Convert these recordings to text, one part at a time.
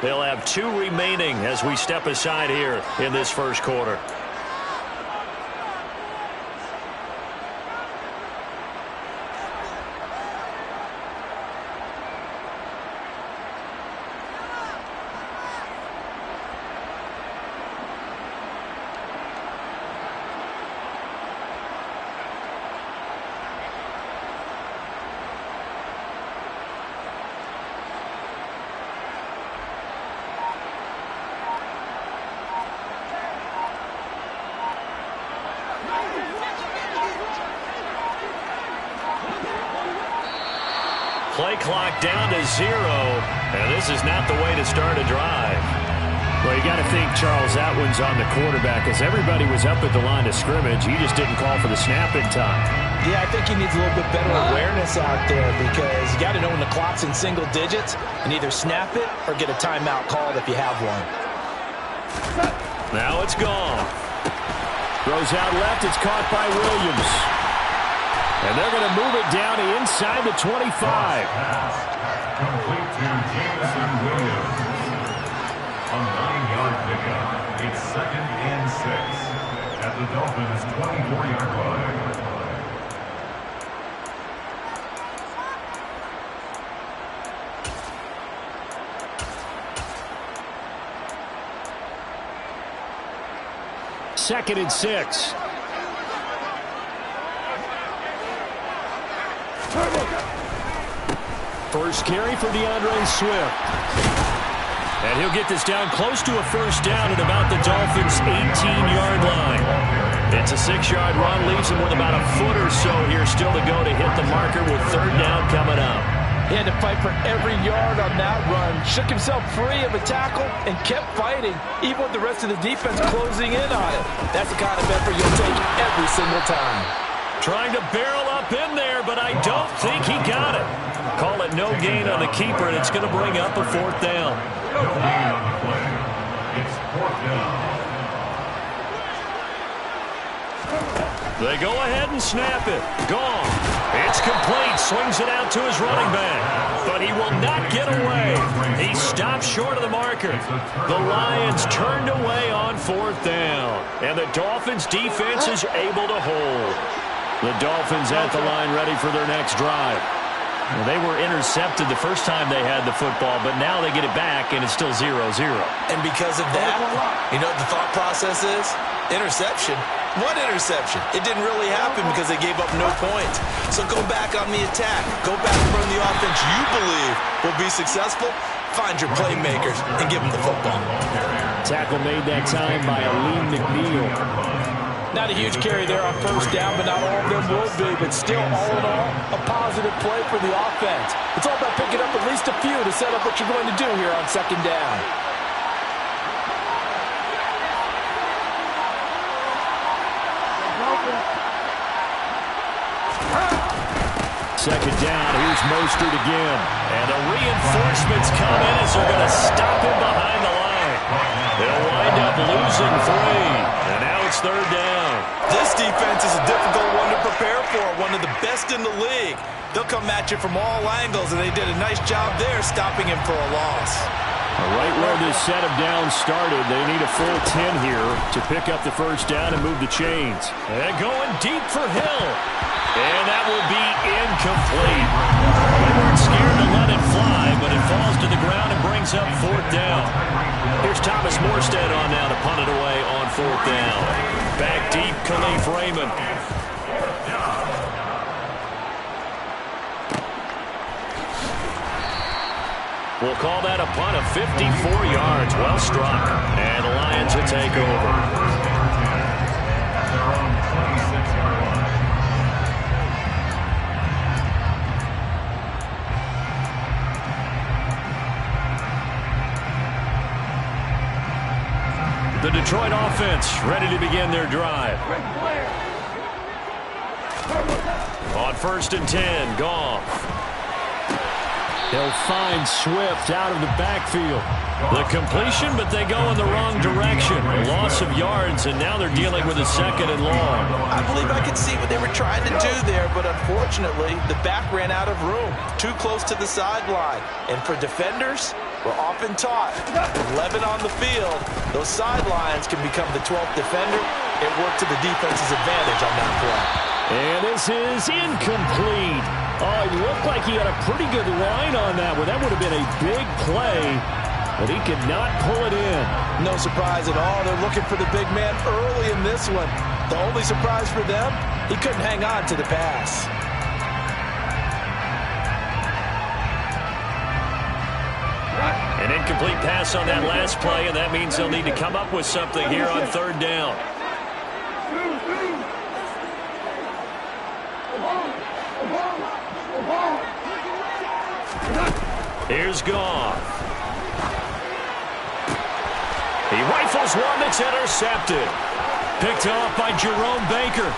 They'll have 2 remaining as we step aside here in this first quarter. Play clock down to 0, and this is not the way to start a drive. Well, you got to think, Charles, that one's on the quarterback, as everybody was up at the line of scrimmage. He just didn't call for the snap in time. Yeah, I think he needs a little bit better awareness out there, because you got to know when the clock's in single digits and either snap it or get a timeout called if you have one. Now it's gone. Throws out left. It's caught by Williams. And they're going to move it down inside the 25. Complete to Jameson Williams. A 9-yard pickup. It's 2nd and 6 at the Dolphins' 24-yard line. Second and 6. First carry for DeAndre Swift. And he'll get this down close to a first down at about the Dolphins' 18-yard line. It's a 6-yard run, leaves him with about a foot or so here still to go to hit the marker with 3rd down coming up. He had to fight for every yard on that run, shook himself free of a tackle, and kept fighting, even with the rest of the defense closing in on it. That's the kind of effort you'll take every single time. Trying to barrel up in there, but I don't think he got it. Call it no gain on the keeper, and it's going to bring up a 4th down. No gain on the play. It's 4th down. They go ahead and snap it. Gone. It's complete. Swings it out to his running back. But he will not get away. He stops short of the marker. The Lions turned away on 4th down. And the Dolphins defense is able to hold. The Dolphins at the line ready for their next drive. Well, they were intercepted the first time they had the football, but now they get it back, and it's still 0-0. And because of that, you know what the thought process is? Interception. What interception? It didn't really happen because they gave up no points. So go back on the attack. Go back and run the offense you believe will be successful. Find your playmakers and give them the football. Tackle made that time by Aleem McNeil. Not a huge carry there on first down, but not all of them will be. But still, all in all, a positive play for the offense. It's all about picking up at least a few to set up what you're going to do here on 2nd down. Second down. Here's Mostert again. And the reinforcements come in as they're going to stop him behind the line. They'll wind up losing 3. And now it's 3rd down. This defense is a difficult one to prepare for, one of the best in the league. They'll come at you from all angles, and they did a nice job there stopping him for a loss. Right where this set of downs started, they need a full 10 here to pick up the first down and move the chains. And going deep for Hill. And that will be incomplete. They weren't scared to let it fly, but it falls to the ground and brings up 4th down. Here's Thomas Morstead on now to punt it away on 4th down. Back deep, Khalif Raymond. We'll call that a punt of 54 yards. Well struck. And the Lions will take over. The Detroit offense ready to begin their drive. On 1st and 10, Goff. They'll find Swift out of the backfield. The completion, but they go in the wrong direction. A loss of yards, and now they're dealing with a 2nd and long. I believe I could see what they were trying to do there, but unfortunately, the back ran out of room. Too close to the sideline. And for defenders, We're often taught, with 11 on the field, those sidelines can become the 12th defender. It worked to the defense's advantage on that play. And this is incomplete. Oh, it looked like he had a pretty good line on that one. That would have been a big play, but he could not pull it in. No surprise at all. They're looking for the big man early in this one. The only surprise for them, he couldn't hang on to the pass. An incomplete pass on that last play, and that means they'll need to come up with something here on third down. Here's Goff. He rifles one that's intercepted. Picked off by Jerome Baker.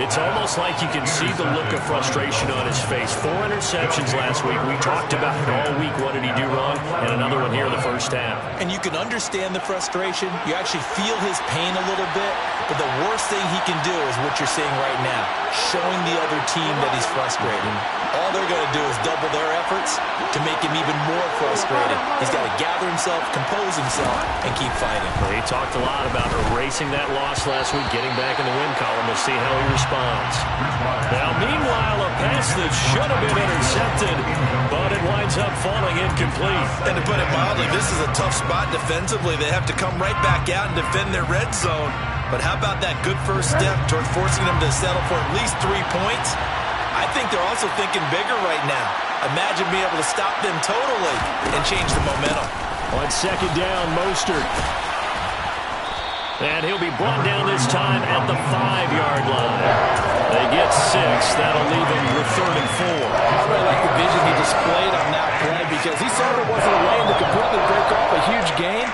It's almost like you can see the look of frustration on his face. 4 interceptions last week. We talked about it all week. What did he do wrong? And another one here in the first half. And you can understand the frustration. You actually feel his pain a little bit. But the worst thing he can do is what you're seeing right now, showing the other team that he's frustrated. All they're going to do is double their efforts to make him even more frustrated. He's got to gather himself, compose himself, and keep fighting. Well, he talked a lot about erasing that loss last week, getting back in the win column. We'll see how he responds. Now, meanwhile, a pass that should have been intercepted, but it winds up falling incomplete. And to put it mildly, this is a tough spot defensively. They have to come right back out and defend their red zone. But how about that good first step toward forcing them to settle for at least 3 points? I think they're also thinking bigger right now. Imagine being able to stop them totally and change the momentum. On second down, Mostert. And he'll be brought down this time at the 5-yard line. They get 6. That'll leave him with 3rd and 4. I really like the vision he displayed on that play because he saw there wasn't a lane to completely break off a huge gain.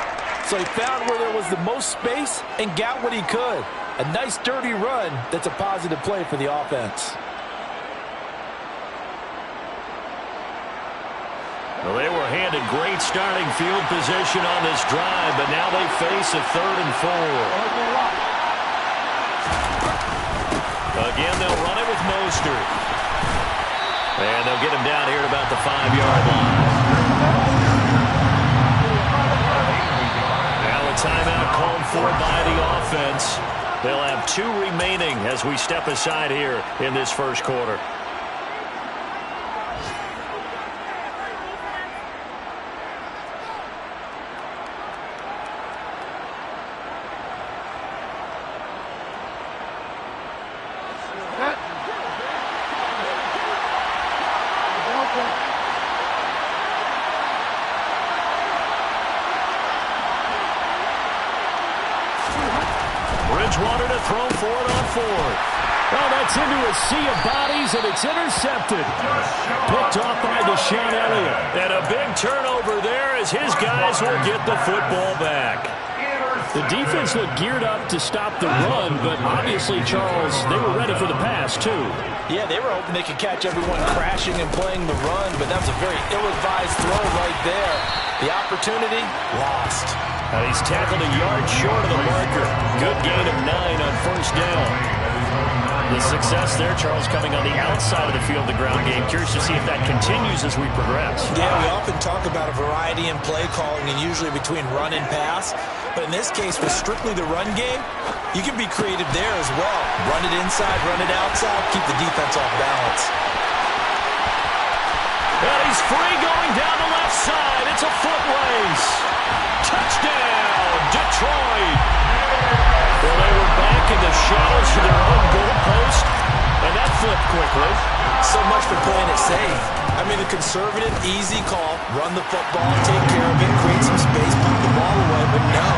So he found where there was the most space and got what he could. A nice, dirty run that's a positive play for the offense. Well, they were handed great starting field position on this drive, but now they face a 3rd and 4. Again, they'll run it with Mostert. And they'll get him down here at about the 5-yard line. Now a timeout called for by the offense. They'll have 2 remaining as we step aside here in this first quarter. Bridgewater to throw for it on 4th. Oh, that's into a sea of bodies, and it's intercepted. Picked off by Deshaun Elliott. And a big turnover there as his guys will get the football back. The defense looked geared up to stop the run, but obviously, Charles, they were ready for the pass, too. Yeah, they were hoping they could catch everyone crashing and playing the run, but that was a very ill-advised throw right there. The opportunity, lost. He's tackled a yard short of the marker. Good gain of 9 on first down. The success there, Charles, coming on the outside of the field, the ground game. Curious to see if that continues as we progress. Yeah, we often talk about a variety in play calling and usually between run and pass. But in this case, with strictly the run game, you can be creative there as well. Run it inside, run it outside, keep the defense off balance. And he's free going down the left side. It's a foot race. Touchdown, Detroit. Well, they were back in the shadows to their own goalpost, and that flipped quickly. So much for playing it safe. I mean, the conservative, easy call, run the football, take care of it, create some space, put the ball away, but no,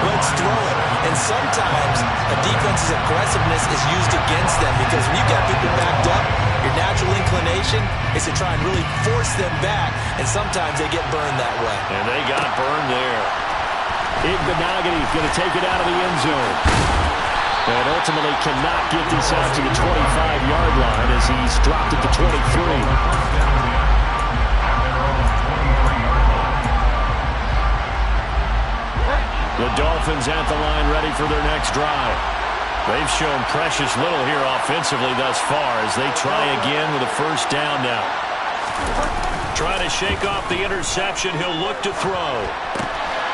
let's throw it. And sometimes a defense's aggressiveness is used against them because when you've got people backed up, your natural inclination is to try and really force them back, and sometimes they get burned that way. And they got burned there. Igbenogany going to take it out of the end zone. And ultimately cannot get this out to the 25-yard line as he's dropped at the 23. The Dolphins at the line ready for their next drive. They've shown precious little here offensively thus far as they try again with a first down now. Trying to shake off the interception. He'll look to throw.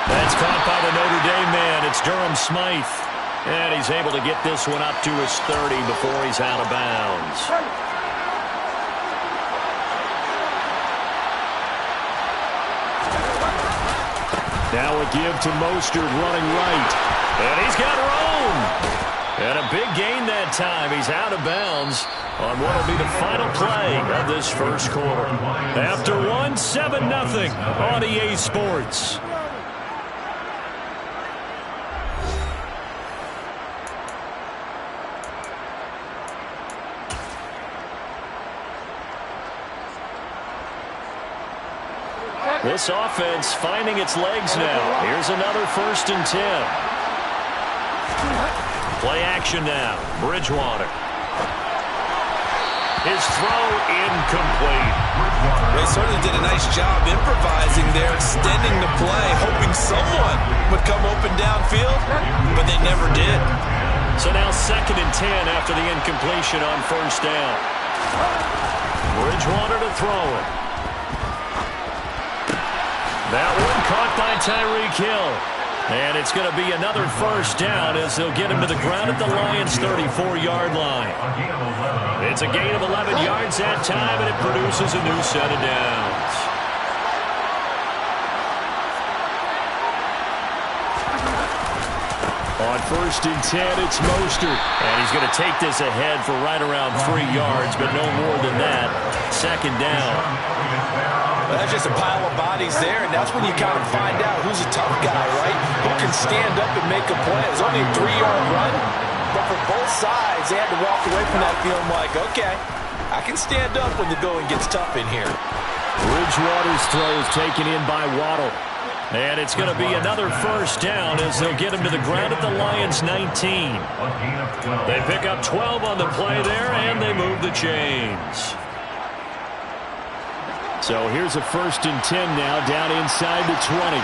That's caught by the Notre Dame man. It's Durham Smythe. And he's able to get this one up to his 30 before he's out of bounds. Now a give to Mostert running right. And he's got room. And a big gain that time. He's out of bounds on what will be the final play of this first quarter. After one, 7-0 on EA Sports. This offense finding its legs now. Here's another 1st and 10. Play action now. Bridgewater. His throw incomplete. They certainly did a nice job improvising there, extending the play, hoping someone would come open downfield, but they never did. So now 2nd and 10 after the incompletion on 1st down. Bridgewater to throw it. That one caught by Tyreek Hill. And it's going to be another 1st down as they'll get him to the ground at the Lions' 34-yard line. It's a gain of 11 yards that time, and it produces a new set of downs. On 1st and 10, it's Mostert. And he's going to take this ahead for right around 3 yards, but no more than that. 2nd down. Well, that's just a pile of bodies there, and that's when you kind of find out who's a tough guy, right? Who can stand up and make a play. It was only a 3-yard run, but for both sides, they had to walk away from that feeling like, okay, I can stand up when the going gets tough in here. Bridgewater's throw is taken in by Waddle. And it's going to be another 1st down as they'll get him to the ground at the Lions' 19. They pick up 12 on the play there, and they move the chains. So here's a 1st and 10 now, down inside the 20.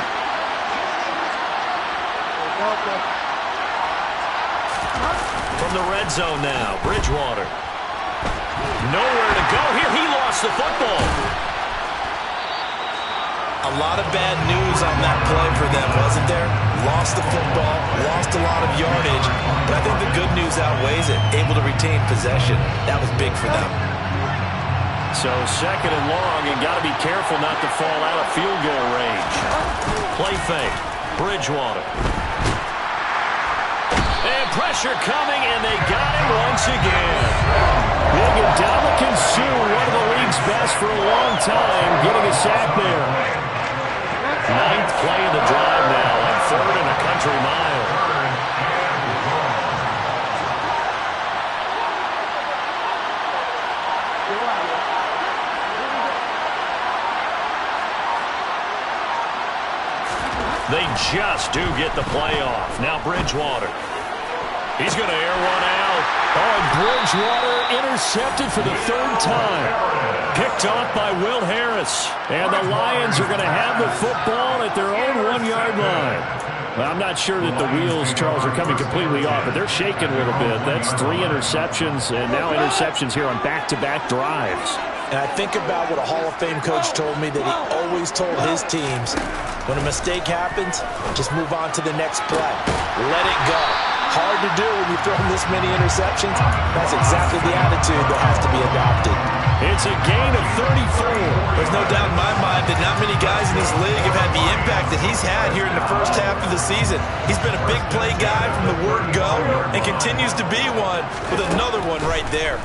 From the red zone now, Bridgewater. Nowhere to go here. He lost the football. A lot of bad news on that play for them, wasn't there? Lost the football, lost a lot of yardage, but I think the good news outweighs it. Able to retain possession. That was big for them. So 2nd and long, and got to be careful not to fall out of field goal range. Play fake. Bridgewater. And pressure coming, and they got him once again. Big Ndamukong Suh, one of the league's best for a long time, getting a sack there. 9th play of the drive now on 3rd and a country mile. They just do get the playoff. Now Bridgewater. He's going to air one out. Oh, and Bridgewater intercepted for the 3rd time. Picked off by Will Harris. And the Lions are going to have the football at their own 1-yard line. Well, I'm not sure that the wheels, Charles, are coming completely off, but they're shaking a little bit. That's 3 interceptions, and now interceptions here on back-to-back drives. And I think about what a Hall of Fame coach told me that he always told his teams, when a mistake happens, just move on to the next play. Let it go. Hard to do when you throw this many interceptions. That's exactly the attitude that has to be adopted. It's a gain of 34. There's no doubt in my mind that not many guys in this league have had the impact that he's had here in the first half of the season. He's been a big play guy from the word go and continues to be one with another one right there.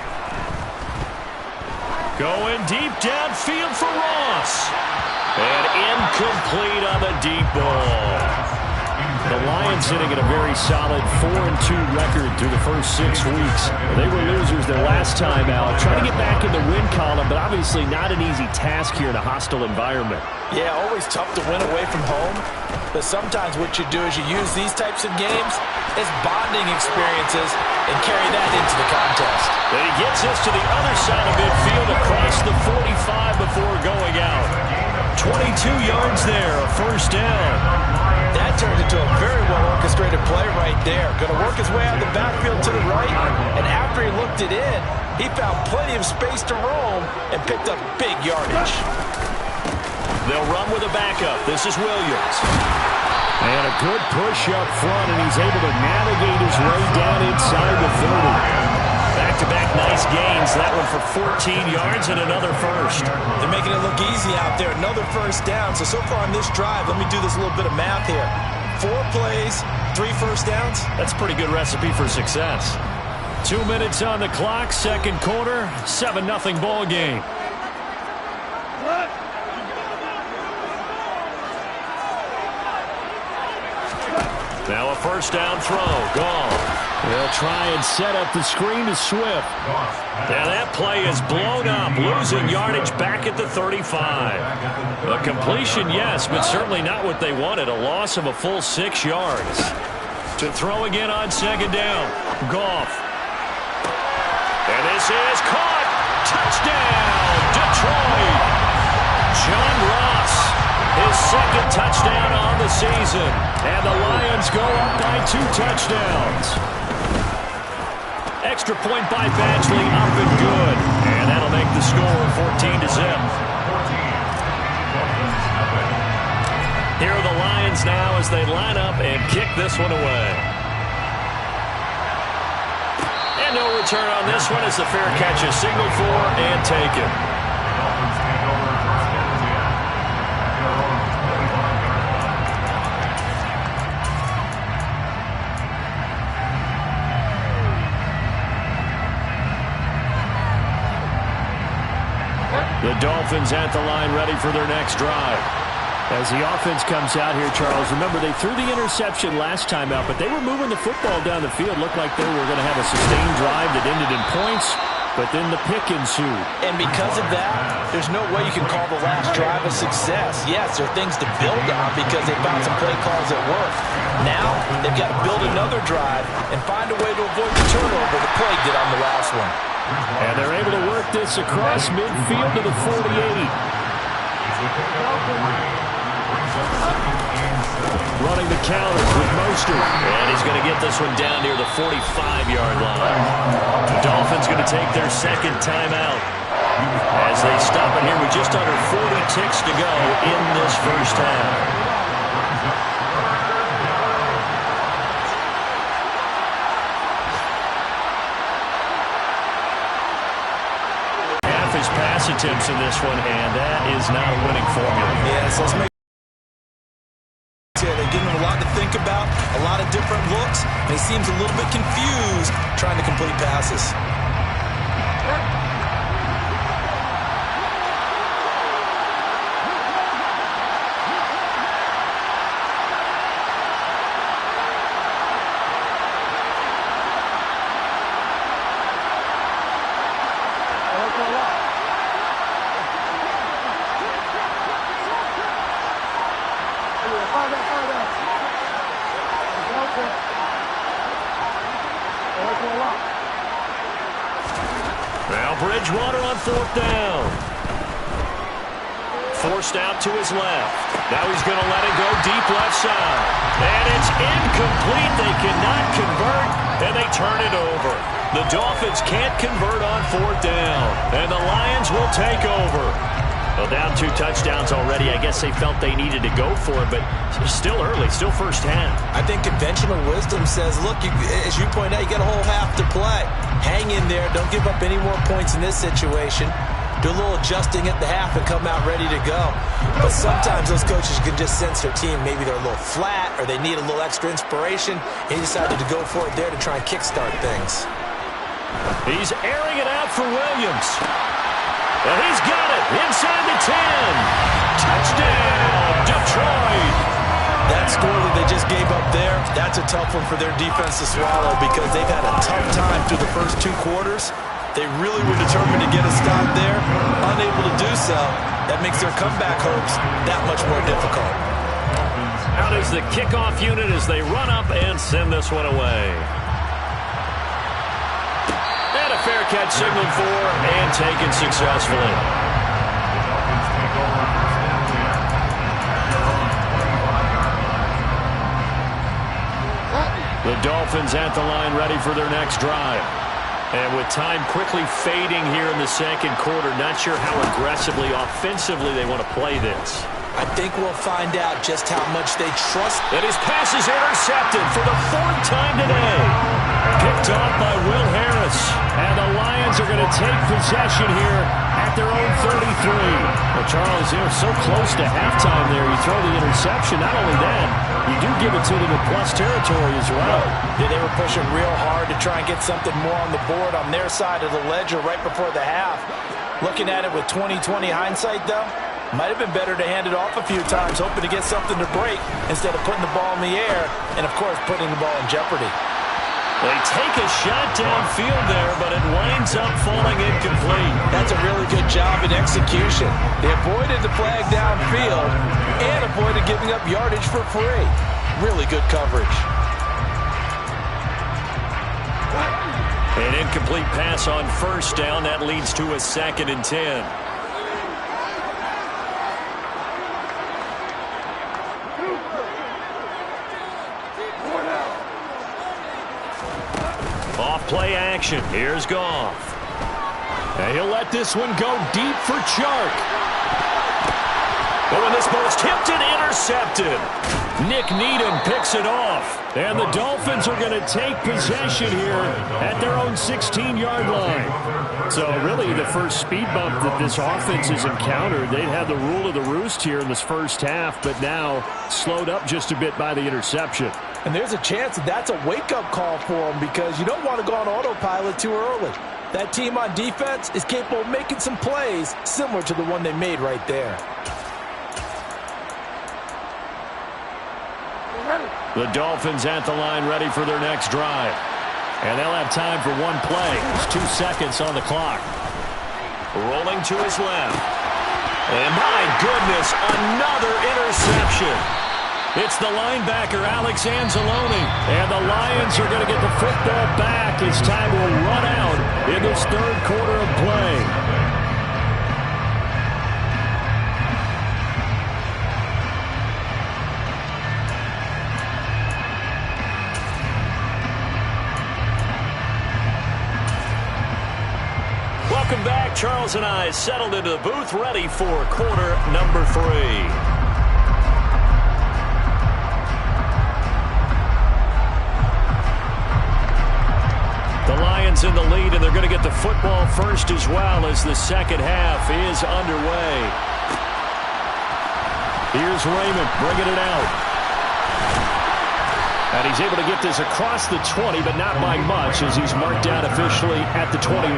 Going deep downfield for Ross. And incomplete on the deep ball. The Lions sitting at a very solid 4-2 record through the first 6 weeks. They were losers their last time out. Trying to get back in the win column, but obviously not an easy task here in a hostile environment. Yeah, always tough to win away from home. But sometimes what you do is you use these types of games as bonding experiences and carry that into the contest. But he gets us to the other side of midfield across the 45 before going out. 22 yards there, a 1st down. That turned into a very well-orchestrated play right there. Going to work his way out of the backfield to the right, and after he looked it in, he found plenty of space to roam and picked up big yardage. They'll run with a backup. This is Williams. And a good push up front, and he's able to navigate his way down inside the 30. Back-to-back nice gains. That one for 14 yards and another first. They're making it look easy out there. Another first down. So far on this drive, let me do this little bit of math here. 4 plays, 3 first downs. That's a pretty good recipe for success. 2 minutes on the clock, second quarter, 7-0 ball game. Now a first down throw. Gone. They'll try and set up the screen to Swift. Now that play is blown up, losing yardage back at the 35. A completion, yes, but certainly not what they wanted. A loss of a full 6 yards. To throw again on second down. Goff. And this is caught. Touchdown, Detroit. John Ross, his second touchdown on the season. And the Lions go up by 2 touchdowns. Extra point by Badgley, up and good. And that'll make the score 14-0. Here are the Lions now as they line up and kick this one away. And no return on this one as the fair catch is signaled for and taken. The Dolphins at the line ready for their next drive. As the offense comes out here, Charles, remember they threw the interception last time out, but they were moving the football down the field. Looked like they were going to have a sustained drive that ended in points, but then the pick ensued. And because of that, there's no way you can call the last drive a success. Yes, there are things to build on because they found some play calls that work. Now, they've got to build another drive and find a way to avoid the turnover the play did on the last one. And they're able to work this across midfield to the 48. Running the counter with Mostert. And he's going to get this one down near the 45-yard line. The Dolphins going to take their second timeout as they stop it here with just under 40 ticks to go in this first half. His pass attempts in this one, and that is not a winning formula. Yes, let's make they're giving him a lot to think about, a lot of different looks, and he seems a little bit confused trying to complete passes. Now Bridgewater on fourth down. Forced out to his left. Now he's going to let it go deep left side. And it's incomplete. They cannot convert, and they turn it over. The Dolphins can't convert on fourth down, and the Lions will take over. Well, down 2 touchdowns already. I guess they felt they needed to go for it, but still early, still first half. I think conventional wisdom says, look, as you point out, you got a whole half to play. Hang in there. Don't give up any more points in this situation. Do a little adjusting at the half and come out ready to go. But sometimes those coaches can just sense their team. Maybe they're a little flat or they need a little extra inspiration. He decided to go for it there to try and kickstart things. He's airing it out for Williams. And he's got it inside the 10. Touchdown, Detroit. That score that they just gave up there, that's a tough one for their defense to swallow because they've had a tough time through the first 2 quarters. They really were determined to get a stop there. Unable to do so, that makes their comeback hopes that much more difficult. Out is the kickoff unit as they run up and send this one away. And a fair catch signaled for and taken successfully. The Dolphins at the line ready for their next drive. And with time quickly fading here in the second quarter, not sure how aggressively, offensively they want to play this. I think we'll find out just how much they trust. And his pass is intercepted for the 4th time today. Picked off by Will Harris. And the Lions are going to take possession here at their own 33. Well, Charles, they're so close to halftime there. You throw the interception. Not only that, you do give it to them in plus territory as well. Yeah, they were pushing real hard to try and get something more on the board on their side of the ledger right before the half. Looking at it with 20/20 hindsight, though, might have been better to hand it off a few times, hoping to get something to break instead of putting the ball in the air and, of course, putting the ball in jeopardy. They take a shot downfield there, but it winds up falling incomplete. That's a really good job in execution. They avoided the flag downfield and avoided giving up yardage for free. Really good coverage. An incomplete pass on first down. That leads to a 2nd and 10. Off play action. Here's Goff. And he'll let this one go deep for Chark. Oh, and this ball's tipped and intercepted. Nick Needham picks it off. And the Dolphins are going to take possession here at their own 16-yard line. So really the first speed bump that this offense has encountered. They'd had the rule of the roost here in this first half, but now slowed up just a bit by the interception. And there's a chance that that's a wake-up call for them because you don't want to go on autopilot too early. That team on defense is capable of making some plays similar to the one they made right there. The Dolphins at the line ready for their next drive. And they'll have time for one play. There's 2 seconds on the clock. Rolling to his left. And my goodness, another interception. It's the linebacker, Alex Anzalone. And the Lions are going to get the football back as time will run out in this 3rd quarter of play. Welcome back. Charles and I settled into the booth, ready for quarter number 3. The Lions in the lead, and they're going to get the football first as well as the second half is underway. Here's Raymond bringing it out. And he's able to get this across the 20, but not by much as he's marked down officially at the 21.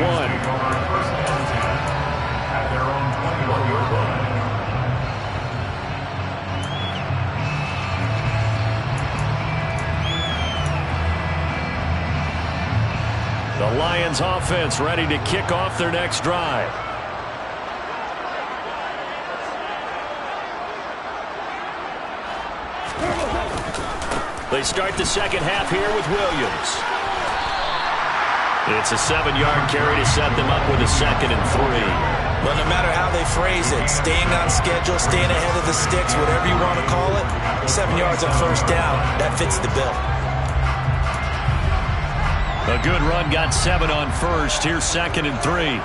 At their own 21-yard line. The Lions offense ready to kick off their next drive. They start the second half here with Williams. It's a 7-yard carry to set them up with a 2nd and 3. Well, no matter how they phrase it, staying on schedule, staying ahead of the sticks, whatever you want to call it, 7 yards on first down, that fits the bill. A good run got 7 on first. Here's 2nd and 3.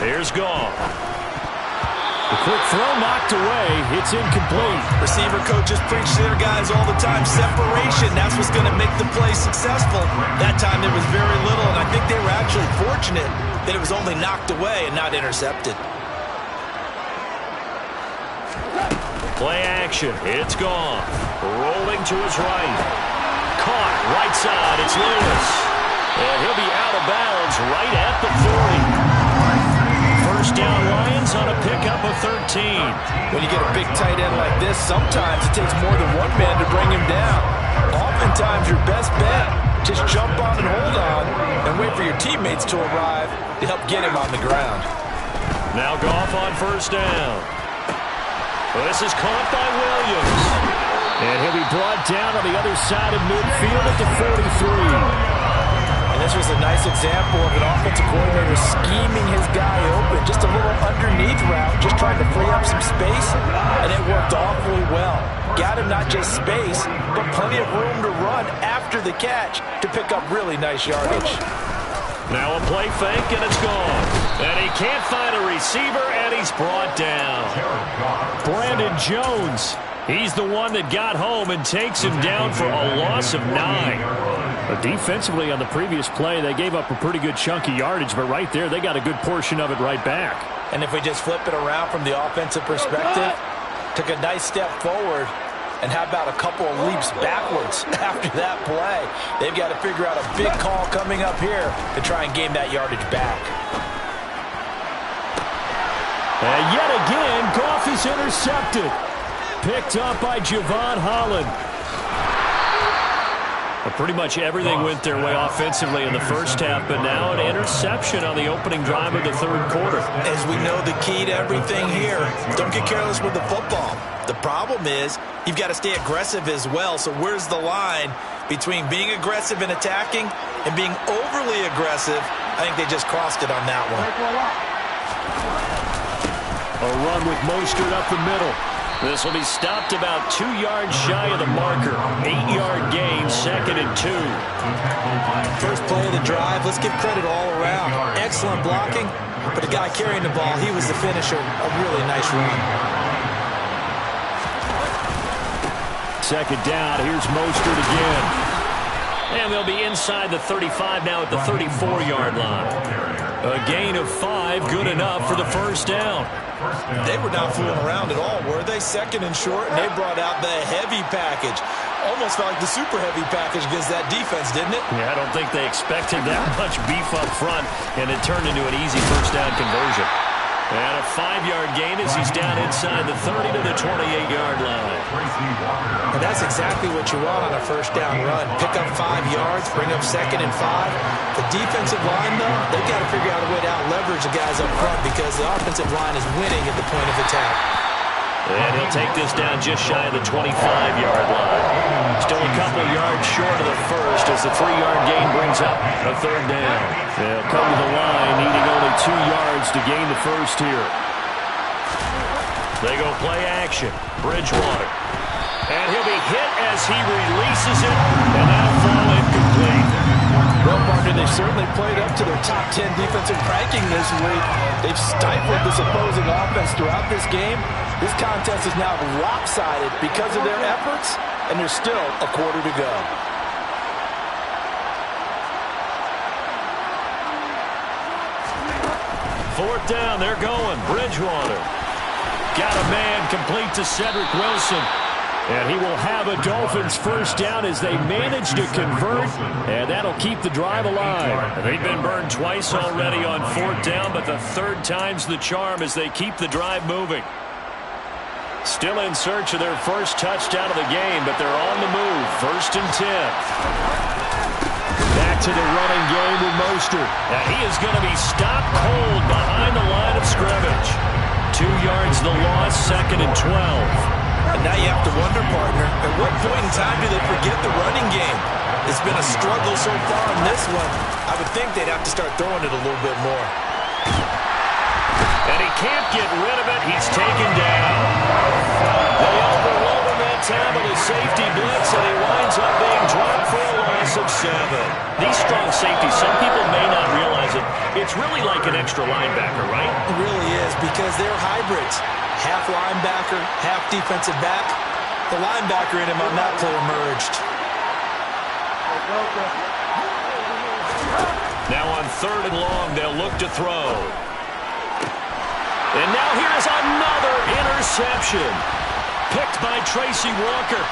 Here's Goff. The quick throw knocked away. It's incomplete. Receiver coaches preach to their guys all the time. Separation, that's what's going to make the play successful. That time there was very little, and I think they were actually fortunate that it was only knocked away and not intercepted. Play action. It's Goff. Rolling to his right. Caught right side. It's Lewis. And he'll be out of bounds right at the 40. First down, Lions on a pickup of 13. When you get a big tight end like this, sometimes it takes more than one man to bring him down. Oftentimes, your best bet, just jump on and hold on and wait for your teammates to arrive to help get him on the ground. Now Goff on first down. This is caught by Williams. And he'll be brought down on the other side of midfield at the 43. And this was a nice example of an offensive coordinator scheming his guy open. Just a little underneath route, just trying to free up some space, and it worked awfully well. Got him not just space, but plenty of room to run after the catch to pick up really nice yardage. Now a play fake, and it's gone. And he can't find a receiver, and he's brought down. Brandon Jones. He's the one that got home and takes him down for a loss of 9. Defensively on the previous play, they gave up a pretty good chunk of yardage, but right there, they got a good portion of it right back. And if we just flip it around from the offensive perspective, took a nice step forward, and how about a couple of leaps backwards after that play? They've got to figure out a big call coming up here to try and gain that yardage back. And yet again, Goff is intercepted. Picked up by Javon Holland. Well, pretty much everything went their way offensively in the first half, but now an interception on the opening drive of the third quarter. As we know, the key to everything here, don't get careless with the football. The problem is you've got to stay aggressive as well. So where's the line between being aggressive and attacking and being overly aggressive? I think they just crossed it on that one. A run with Mostert up the middle. This will be stopped about 2 yards shy of the marker. 8-yard gain, 2nd and 2. First play of the drive, let's give credit all around. Excellent blocking, but the guy carrying the ball, he was the finisher. A really nice run. Second down, here's Mostert again. And they'll be inside the 35 now at the 34-yard line. A gain of 5, good enough for the first down. They were not fooling around at all, were they? 2nd and short, and they brought out the heavy package. Almost felt like the super heavy package against that defense, didn't it? Yeah, I don't think they expected that much beef up front, and it turned into an easy first down conversion. And a 5-yard gain as he's down inside the 30 to the 28-yard line. And that's exactly what you want on a first down run. Pick up 5 yards, bring up 2nd and 5. The defensive line, though, they've got to figure out a way to out-leverage the guys up front because the offensive line is winning at the point of attack. And he'll take this down just shy of the 25-yard line. Still a couple yards short of the first as the 3-yard gain brings up a third down. They'll come to the line, needing only 2 yards to gain the first here. They go play action. Bridgewater. And he'll be hit as he releases it, and that'll fall incomplete. Well, partner, they've certainly played up to their top 10 defensive ranking this week. They've stifled this opposing offense throughout this game. This contest is now lopsided because of their efforts, and there's still a quarter to go. Fourth down, they're going. Bridgewater. Got a man complete to Cedric Wilson. And he will have a Dolphins first down as they manage to convert, and that'll keep the drive alive. They've been burned twice already on fourth down, but the third time's the charm as they keep the drive moving. Still in search of their first touchdown of the game, but they're on the move. 1st and 10. Back to the running game with Mostert. And he is going to be stopped cold behind the line of scrimmage. 2 yards the loss, 2nd and 12. And now you have to wonder, partner, at what point in time do they forget the running game? It's been a struggle so far on this one. I would think they'd have to start throwing it a little bit more. And he can't get rid of it. He's taken down. They overload him that time with a safety blitz, and he winds up being dropped for a loss of 7. These strong safeties, some people may not realize it. It's really like an extra linebacker, right? It really is because they're hybrids. Half linebacker, half defensive back. The linebacker in him on that play emerged. Now on 3rd and long, they'll look to throw. And now here's another interception. Picked by Tracy Walker.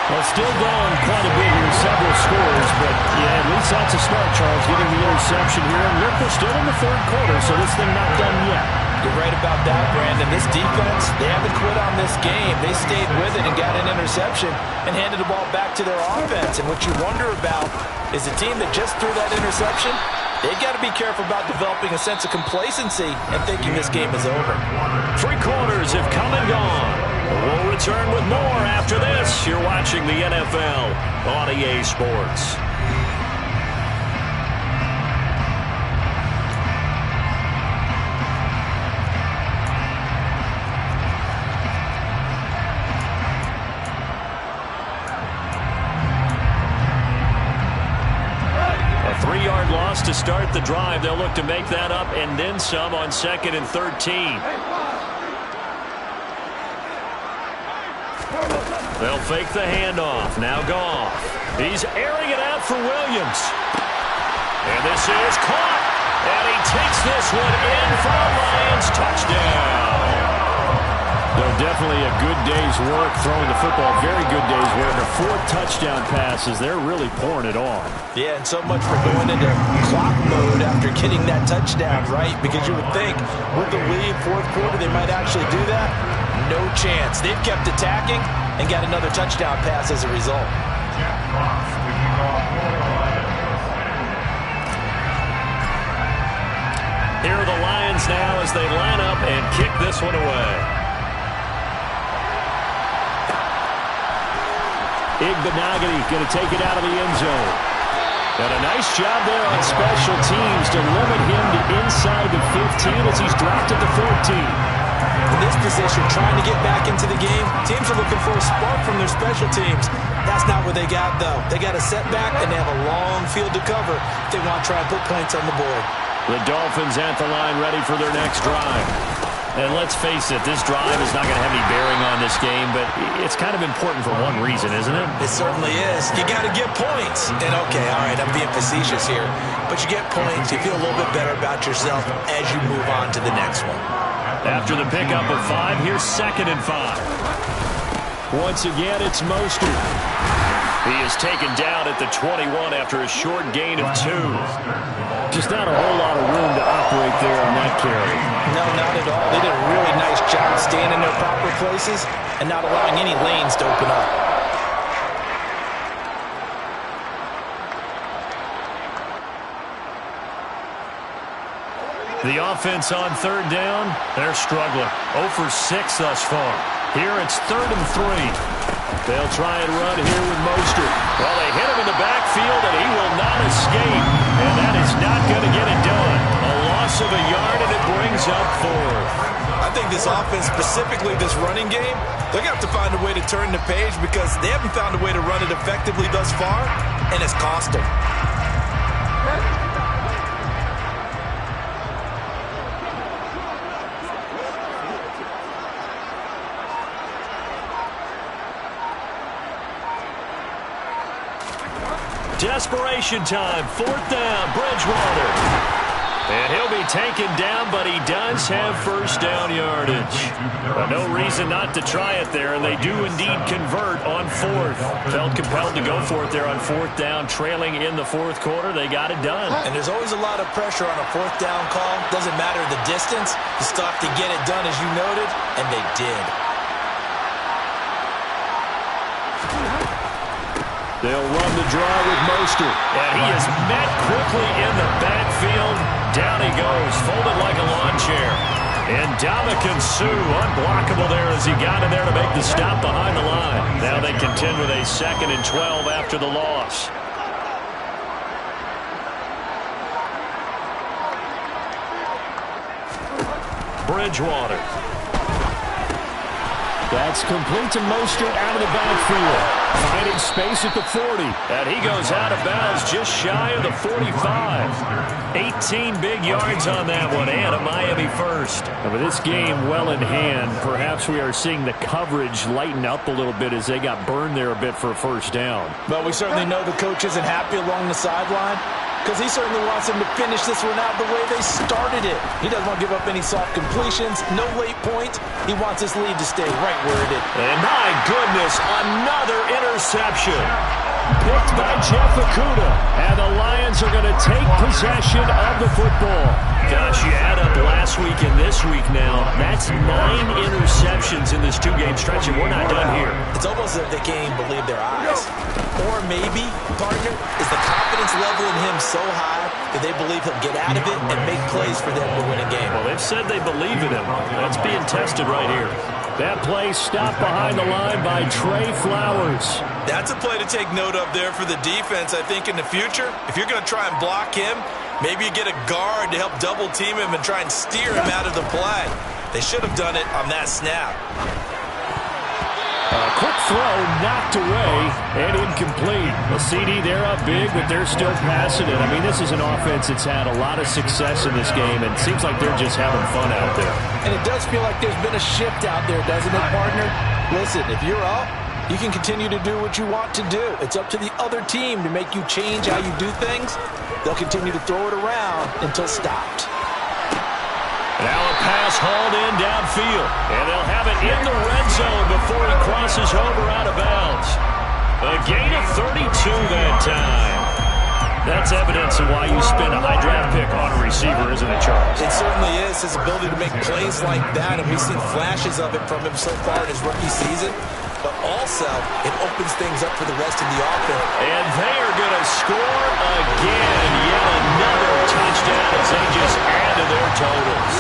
Well, still down quite a bit here, several scores, but yeah, at least that's a start, Charles, getting the interception here. And look, we're still in the third quarter, so this thing not done yet. You're right about that, Brandon. This defense, they haven't quit on this game. They stayed with it and got an interception and handed the ball back to their offense. And what you wonder about is the team that just threw that interception, they've got to be careful about developing a sense of complacency and thinking this game is over. 3 quarters have come and gone. We'll return with more after this. You're watching the NFL on EA Sports. loss to start the drive. They'll look to make that up and then some on 2nd and 13. They'll fake the handoff. Now Goff. He's airing it out for Williams. And this is caught. And he takes this one in for a Lions touchdown. Definitely a good day's work throwing the football. Very good day's work. The 4 touchdown passes. They're really pouring it on. Yeah, and so much for going into clock mode after getting that touchdown, right? Because you would think with the lead, 4th quarter, they might actually do that. No chance. They've kept attacking and got another touchdown pass as a result. Here are the Lions now as they line up and kick this one away. Igbenogany going to take it out of the end zone. And a nice job there on special teams to limit him to inside the 15 as he's dropped at the 14. In this position, trying to get back into the game, teams are looking for a spark from their special teams. That's not what they got, though. They got a setback, and they have a long field to cover if they want to try and put points on the board. The Dolphins at the line ready for their next drive. And let's face it, this drive is not going to have any bearing on this game, but it's kind of important for one reason, isn't it? It certainly is. You got to get points. And, okay, all right, I'm being facetious here. But you get points, you feel a little bit better about yourself as you move on to the next one. After the pickup of 5, here's 2nd and 5. Once again, it's Mostert. He is taken down at the 21 after a short gain of 2. Just not a whole lot of room to operate there on that carry. No, not at all. They did a really nice job staying in their proper places and not allowing any lanes to open up. The offense on 3rd down, they're struggling. 0 for 6 thus far. Here it's 3rd and 3. They'll try and run here with Mostert. Well, they hit him in the backfield, and he will not escape. And that is not going to get it done. A loss of a yard, and it brings up 4th. I think this offense, specifically this running game, they're going to have to find a way to turn the page because they haven't found a way to run it effectively thus far, and it's cost them. Desperation time, 4th down, Bridgewater. And he'll be taken down, but he does have 1st down yardage. But no reason not to try it there, and they do indeed convert on 4th. Felt compelled to go for it there on 4th down, trailing in the 4th quarter. They got it done. And there's always a lot of pressure on a 4th down call. Doesn't matter the distance. You still have to get it done, as you noted, and they did. They'll run the draw with Mostert. And he is met quickly in the backfield. Down he goes, folded like a lawn chair. And Ndamukong Suh, unblockable there as he got in there to make the stop behind the line. Now they contend with a 2nd and 12 after the loss. Bridgewater. That's complete to Mostert out of the backfield. Finding space at the 40. And he goes out of bounds just shy of the 45. 18 big yards on that one, and a Miami first. And with this game well in hand, perhaps we are seeing the coverage lighten up a little bit as they got burned there a bit for a 1st down. But we certainly know the coach isn't happy along the sideline because he certainly wants them to finish this one out the way they started it. He doesn't want to give up any soft completions, no late points. He wants his lead to stay right where it is. And my goodness, another interception. Picked by Jeff Okudah. And the Lions are going to take possession of the football. Gosh, you add up last week and this week now. That's 9 interceptions in this 2-game stretch, and we're not done here. It's almost as if they can't even believe their eyes. Or maybe, partner, is the confidence level in him so high that they believe he'll get out of it and make plays for them to win a game. Well, they've said they believe in him. That's being tested right here. That play stopped behind the line by Trey Flowers. That's a play to take note of there for the defense, I think, in the future. If you're going to try and block him, maybe you get a guard to help double-team him and try and steer him out of the play. They should have done it on that snap. Quick throw, knocked away, and incomplete. A CD, they're up big, but they're still passing it. I mean, this is an offense that's had a lot of success in this game, and it seems like they're just having fun out there. And it does feel like there's been a shift out there, doesn't it, partner? Listen, if you're up, you can continue to do what you want to do. It's up to the other team to make you change how you do things. They'll continue to throw it around until stopped. Now a pass hauled in downfield. And they'll have it in the red zone before he crosses over out of bounds. A gain of 32 that time. That's evidence of why you spend a high draft pick on a receiver, isn't it, Charles? It certainly is. His ability to make plays like that, and we've seen flashes of it from him so far in his rookie season. But also, it opens things up for the rest of the offense. And they are going to score again. Yet another touchdown as they just add to their totals.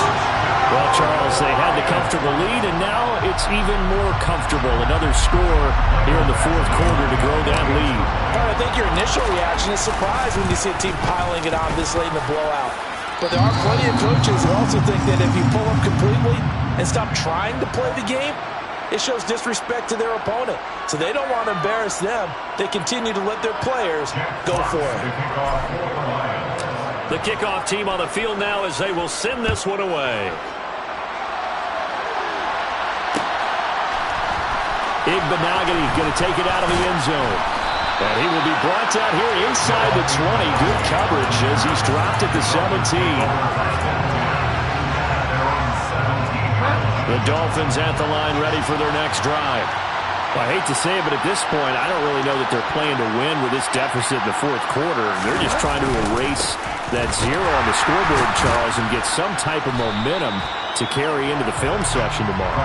Well, Charles, they had the comfortable lead, and now it's even more comfortable. Another score here in the fourth quarter to grow that lead. I think your initial reaction is surprise when you see a team piling it on this late in the blowout. But there are plenty of coaches who also think that if you pull up completely and stop trying to play the game, it shows disrespect to their opponent. So they don't want to embarrass them. They continue to let their players go for it. The kickoff team on the field now as they will send this one away. Igbenogany going to take it out of the end zone. And he will be brought down here inside the 20. Good coverage as he's dropped at the 17. The Dolphins at the line ready for their next drive. Well, I hate to say it, but at this point, I don't really know that they're playing to win with this deficit in the fourth quarter. They're just trying to erase that zero on the scoreboard, Charles, and get some type of momentum to carry into the film section tomorrow.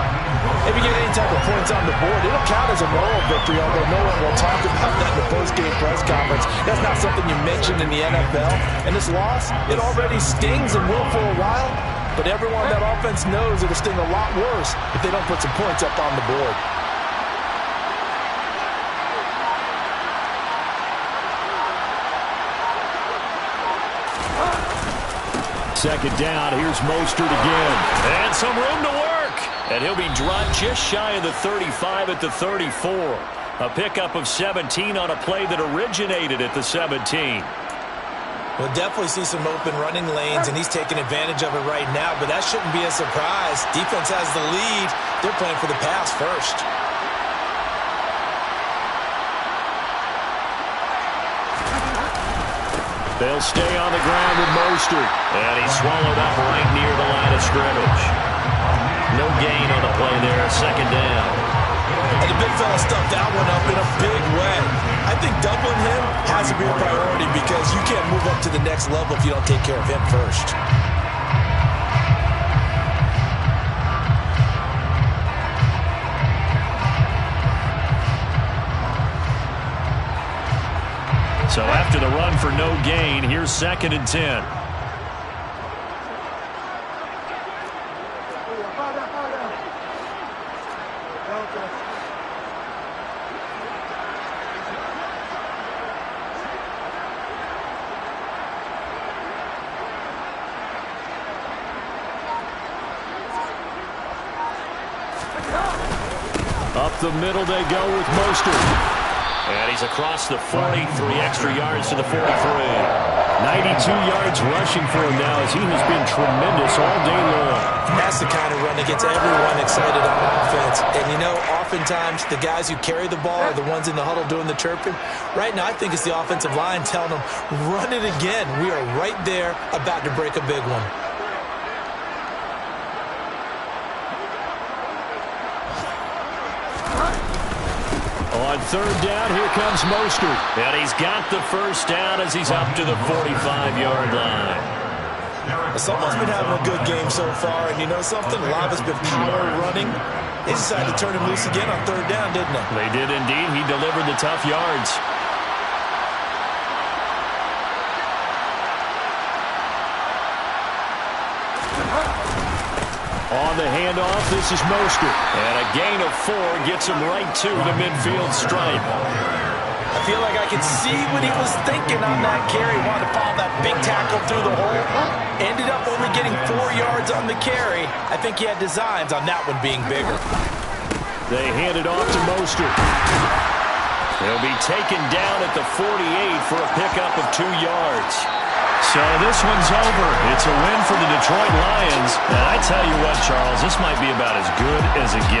If you get any type of points on the board, it'll count as a moral victory, although no one will talk about that in the post-game press conference. That's not something you mention in the NFL. And this loss, it already stings and will for a while, but everyone on that offense knows it'll sting a lot worse if they don't put some points up on the board. Second down, here's Mostert again. And some room to work. And he'll be dropped just shy of the 35 at the 34. A pickup of 17 on a play that originated at the 17. We'll definitely see some open running lanes, and he's taking advantage of it right now, but that shouldn't be a surprise. Defense has the lead. They're playing for the pass first. They'll stay on the ground with Mostert. And he's swallowed up right near the line of scrimmage. No gain on the play there, second down. And the big fella stuffed that one up in a big way. I think doubling him has to be a priority because you can't move up to the next level if you don't take care of him first. So after the run for no gain, here's 2nd and 10. Up the middle they go with Mostert. And he's across the 40, 3 extra yards to the 43. 92 yards rushing for him now as he has been tremendous all day long. That's the kind of run that gets everyone excited on offense. And, you know, oftentimes the guys who carry the ball are the ones in the huddle doing the chirping. Right now, I think it's the offensive line telling them, run it again. We are right there about to break a big one. On third down, here comes Mostert. And he's got the first down as he's up to the 45-yard line. Someone's been having a good game so far, and you know something? A lot of it's been power running. They decided to turn him loose again on third down, didn't they? They did indeed. He delivered the tough yards. On the handoff, this is Mostert. And a gain of 4 gets him right to the midfield stripe. I feel like I can see what he was thinking on that carry. Wanted to follow that big tackle through the hole. Ended up only getting 4 yards on the carry. I think he had designs on that one being bigger. They hand it off to Mostert. He'll be taken down at the 48 for a pickup of 2 yards. So this one's over. It's a win for the Detroit Lions. And I tell you what, Charles, this might be about as good as it gets